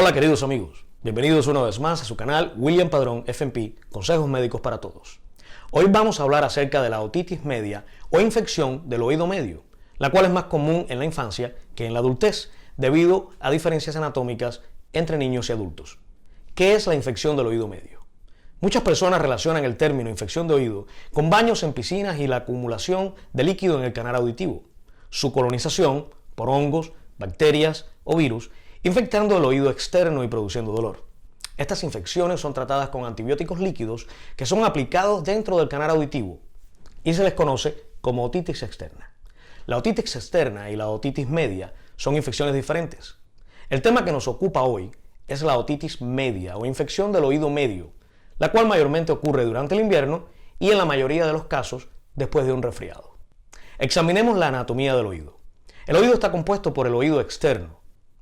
Hola queridos amigos, bienvenidos una vez más a su canal William Padrón FNP, Consejos Médicos para Todos. Hoy vamos a hablar acerca de la otitis media o infección del oído medio, la cual es más común en la infancia que en la adultez, debido a diferencias anatómicas entre niños y adultos. ¿Qué es la infección del oído medio? Muchas personas relacionan el término infección de oído con baños en piscinas y la acumulación de líquido en el canal auditivo, su colonización por hongos, bacterias o virus, infectando el oído externo y produciendo dolor. Estas infecciones son tratadas con antibióticos líquidos que son aplicados dentro del canal auditivo y se les conoce como otitis externa. La otitis externa y la otitis media son infecciones diferentes. El tema que nos ocupa hoy es la otitis media o infección del oído medio, la cual mayormente ocurre durante el invierno y en la mayoría de los casos después de un resfriado. Examinemos la anatomía del oído. El oído está compuesto por el oído externo,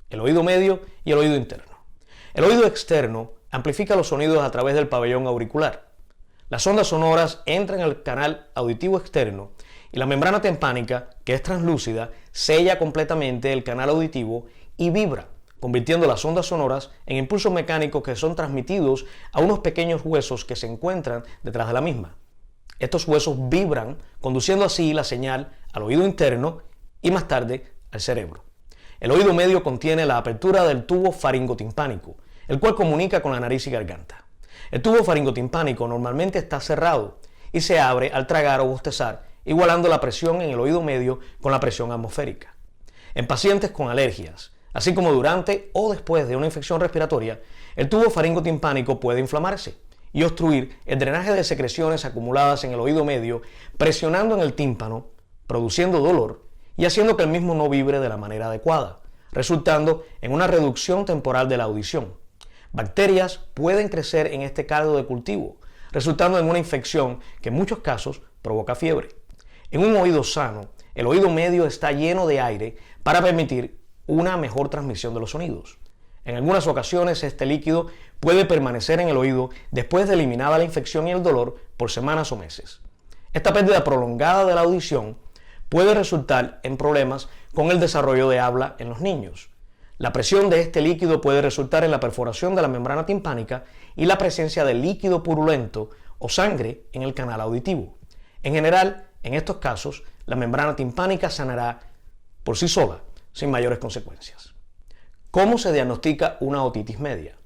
el oído medio y el oído interno. El oído externo amplifica los sonidos a través del pabellón auricular. Las ondas sonoras entran al canal auditivo externo y la membrana timpánica, que es translúcida, sella completamente el canal auditivo y vibra, convirtiendo las ondas sonoras en impulsos mecánicos que son transmitidos a unos pequeños huesos que se encuentran detrás de la misma. Estos huesos vibran, conduciendo así la señal al oído interno y más tarde al cerebro. El oído medio contiene la apertura del tubo faringotimpánico, el cual comunica con la nariz y garganta. El tubo faringotimpánico normalmente está cerrado y se abre al tragar o bostezar, igualando la presión en el oído medio con la presión atmosférica. En pacientes con alergias, así como durante o después de una infección respiratoria, el tubo faringotimpánico puede inflamarse y obstruir el drenaje de secreciones acumuladas en el oído medio, presionando en el tímpano, produciendo dolor y haciendo que el mismo no vibre de la manera adecuada, resultando en una reducción temporal de la audición. Bacterias pueden crecer en este caldo de cultivo, resultando en una infección que en muchos casos provoca fiebre. En un oído sano, el oído medio está lleno de aire para permitir una mejor transmisión de los sonidos. En algunas ocasiones este líquido puede permanecer en el oído después de eliminada la infección y el dolor por semanas o meses. Esta pérdida prolongada de la audición puede resultar en problemas con el desarrollo de habla en los niños. La presión de este líquido puede resultar en la perforación de la membrana timpánica y la presencia de líquido purulento o sangre en el canal auditivo. En general, en estos casos, la membrana timpánica sanará por sí sola, sin mayores consecuencias. ¿Cómo se diagnostica una otitis media?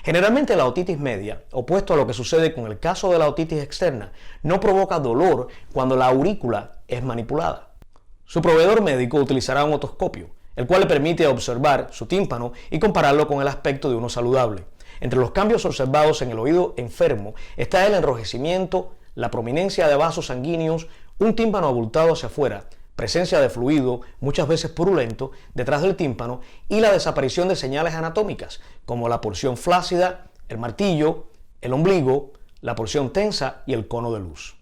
Generalmente la otitis media, opuesto a lo que sucede con el caso de la otitis externa, no provoca dolor cuando la aurícula es manipulada. Su proveedor médico utilizará un otoscopio, el cual le permite observar su tímpano y compararlo con el aspecto de uno saludable. Entre los cambios observados en el oído enfermo está el enrojecimiento, la prominencia de vasos sanguíneos, un tímpano abultado hacia afuera, presencia de fluido, muchas veces purulento, detrás del tímpano y la desaparición de señales anatómicas, como la porción flácida, el martillo, el ombligo, la porción tensa y el cono de luz.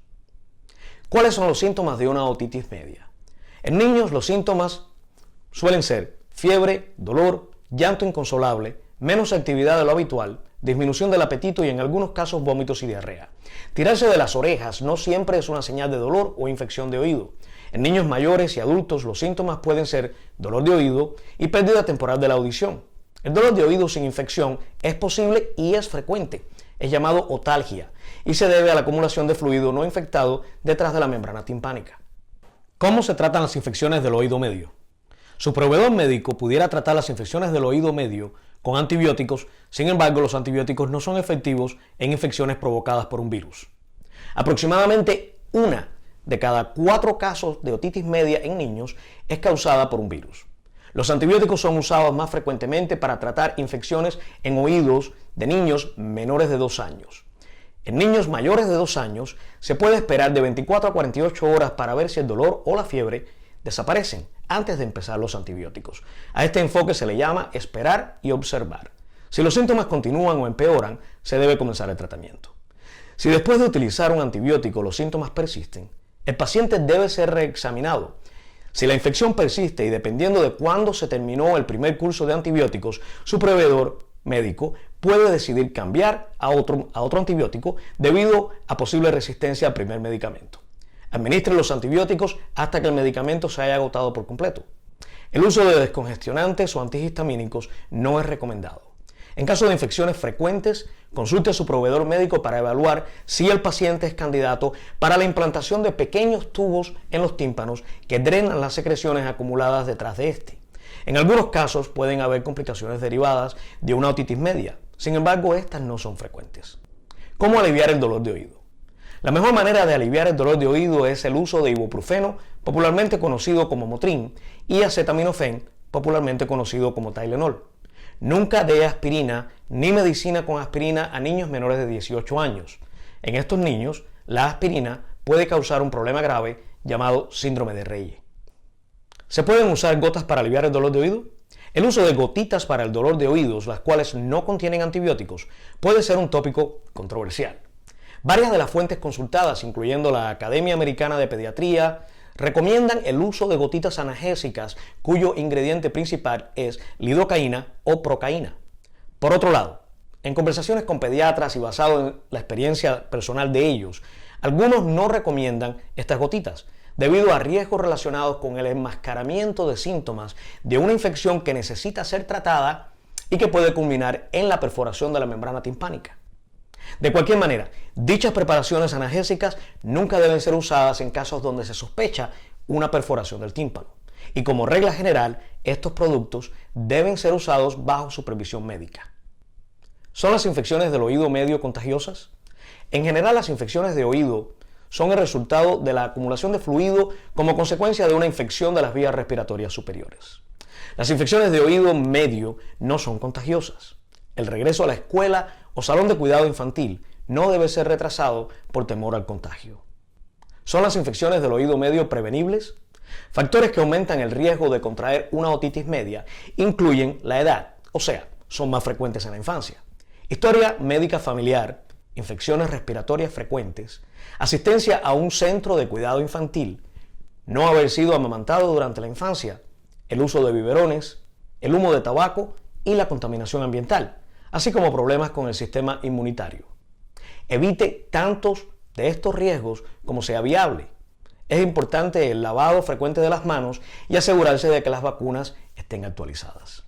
¿Cuáles son los síntomas de una otitis media? En niños los síntomas suelen ser fiebre, dolor, llanto inconsolable, menos actividad de lo habitual, disminución del apetito y en algunos casos vómitos y diarrea. Tirarse de las orejas no siempre es una señal de dolor o infección de oído. En niños mayores y adultos los síntomas pueden ser dolor de oído y pérdida temporal de la audición. El dolor de oído sin infección es posible y es frecuente. Es llamado otalgia y se debe a la acumulación de fluido no infectado detrás de la membrana timpánica. ¿Cómo se tratan las infecciones del oído medio? Su proveedor médico pudiera tratar las infecciones del oído medio con antibióticos, sin embargo los antibióticos no son efectivos en infecciones provocadas por un virus. Aproximadamente 1 de cada 4 casos de otitis media en niños es causada por un virus. Los antibióticos son usados más frecuentemente para tratar infecciones en oídos de niños menores de 2 años. En niños mayores de 2 años se puede esperar de 24 a 48 horas para ver si el dolor o la fiebre desaparecen antes de empezar los antibióticos. A este enfoque se le llama esperar y observar. Si los síntomas continúan o empeoran, se debe comenzar el tratamiento. Si después de utilizar un antibiótico los síntomas persisten, el paciente debe ser reexaminado. Si la infección persiste y dependiendo de cuándo se terminó el primer curso de antibióticos, su proveedor médico puede decidir cambiar a otro antibiótico debido a posible resistencia al primer medicamento. Administre los antibióticos hasta que el medicamento se haya agotado por completo. El uso de descongestionantes o antihistamínicos no es recomendado. En caso de infecciones frecuentes, consulte a su proveedor médico para evaluar si el paciente es candidato para la implantación de pequeños tubos en los tímpanos que drenan las secreciones acumuladas detrás de este. En algunos casos pueden haber complicaciones derivadas de una otitis media, sin embargo estas no son frecuentes. ¿Cómo aliviar el dolor de oído? La mejor manera de aliviar el dolor de oído es el uso de ibuprofeno, popularmente conocido como Motrin, y acetaminofén, popularmente conocido como Tylenol. Nunca dé aspirina ni medicina con aspirina a niños menores de 18 años. En estos niños, la aspirina puede causar un problema grave llamado síndrome de Reye. ¿Se pueden usar gotas para aliviar el dolor de oído? El uso de gotitas para el dolor de oídos, las cuales no contienen antibióticos, puede ser un tópico controversial. Varias de las fuentes consultadas, incluyendo la Academia Americana de Pediatría, recomiendan el uso de gotitas analgésicas cuyo ingrediente principal es lidocaína o procaína. Por otro lado, en conversaciones con pediatras y basado en la experiencia personal de ellos, algunos no recomiendan estas gotitas debido a riesgos relacionados con el enmascaramiento de síntomas de una infección que necesita ser tratada y que puede culminar en la perforación de la membrana timpánica. De cualquier manera, dichas preparaciones analgésicas nunca deben ser usadas en casos donde se sospecha una perforación del tímpano. Y como regla general, estos productos deben ser usados bajo supervisión médica. ¿Son las infecciones del oído medio contagiosas? En general, las infecciones de oído son el resultado de la acumulación de fluido como consecuencia de una infección de las vías respiratorias superiores. Las infecciones de oído medio no son contagiosas. El regreso a la escuela o salón de cuidado infantil no debe ser retrasado por temor al contagio. ¿Son las infecciones del oído medio prevenibles? Factores que aumentan el riesgo de contraer una otitis media incluyen la edad, o sea, son más frecuentes en la infancia, historia médica familiar, infecciones respiratorias frecuentes, asistencia a un centro de cuidado infantil, no haber sido amamantado durante la infancia, el uso de biberones, el humo de tabaco y la contaminación ambiental, así como problemas con el sistema inmunitario. Evite tantos de estos riesgos como sea viable. Es importante el lavado frecuente de las manos y asegurarse de que las vacunas estén actualizadas.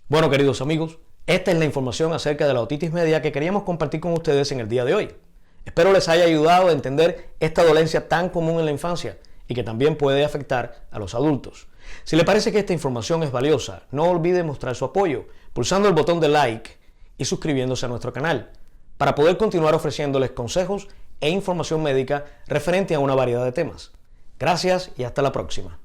Bueno, queridos amigos, esta es la información acerca de la otitis media que queríamos compartir con ustedes en el día de hoy. Espero les haya ayudado a entender esta dolencia tan común en la infancia y que también puede afectar a los adultos. Si le parece que esta información es valiosa, no olvide mostrar su apoyo pulsando el botón de like y suscribiéndose a nuestro canal para poder continuar ofreciéndoles consejos e información médica referente a una variedad de temas. Gracias y hasta la próxima.